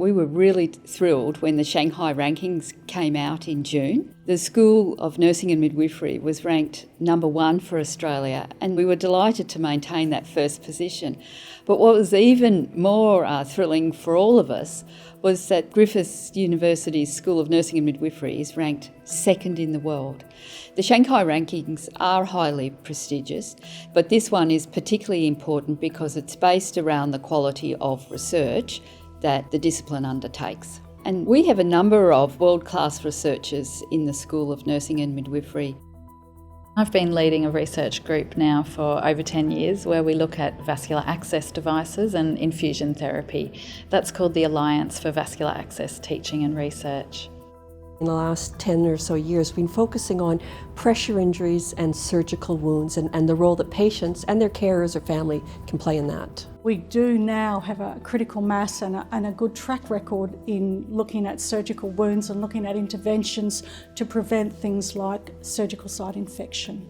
We were really thrilled when the Shanghai rankings came out in June. The School of Nursing and Midwifery was ranked number 1 for Australia, and we were delighted to maintain that first position. But what was even more thrilling for all of us was that Griffith University's School of Nursing and Midwifery is ranked 2nd in the world. The Shanghai rankings are highly prestigious, but this one is particularly important because it's based around the quality of research that the discipline undertakes. And we have a number of world-class researchers in the School of Nursing and Midwifery. I've been leading a research group now for over 10 years where we look at vascular access devices and infusion therapy. That's called the Alliance for Vascular Access Teaching and Research. In the last 10 or so years, we've been focusing on pressure injuries and surgical wounds and the role that patients and their carers or family can play in that. We do now have a critical mass and a good track record in looking at surgical wounds and looking at interventions to prevent things like surgical site infection.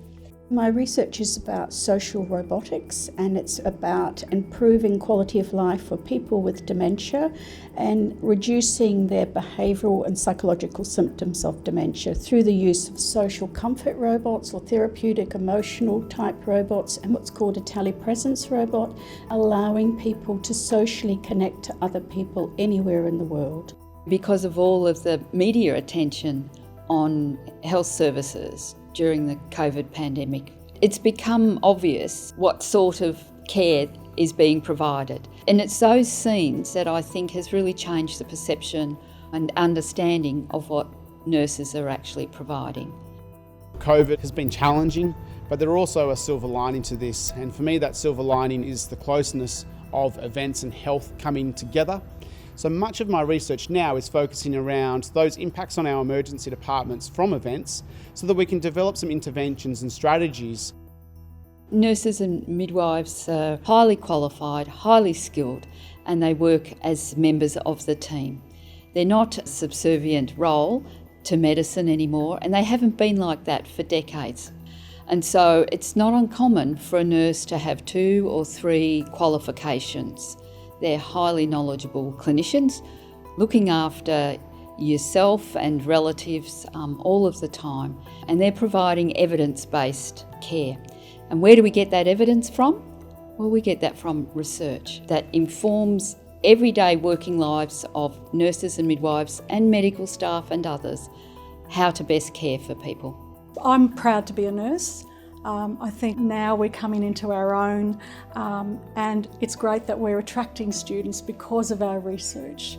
My research is about social robotics, and it's about improving quality of life for people with dementia and reducing their behavioural and psychological symptoms of dementia through the use of social comfort robots or therapeutic emotional type robots and what's called a telepresence robot, allowing people to socially connect to other people anywhere in the world. Because of all of the media attention on health services during the COVID pandemic, it's become obvious what sort of care is being provided. And it's those scenes that I think has really changed the perception and understanding of what nurses are actually providing. COVID has been challenging, but there are also a silver lining to this. And for me, that silver lining is the closeness of events and health coming together. So much of my research now is focusing around those impacts on our emergency departments from events so that we can develop some interventions and strategies. Nurses and midwives are highly qualified, highly skilled, and they work as members of the team. They're not a subservient role to medicine anymore, and they haven't been like that for decades. And so it's not uncommon for a nurse to have 2 or 3 qualifications. They're highly knowledgeable clinicians looking after yourself and relatives all of the time, and they're providing evidence-based care. And where do we get that evidence from? Well, we get that from research that informs everyday working lives of nurses and midwives and medical staff and others, how to best care for people. I'm proud to be a nurse. I think now we're coming into our own, and it's great that we're attracting students because of our research.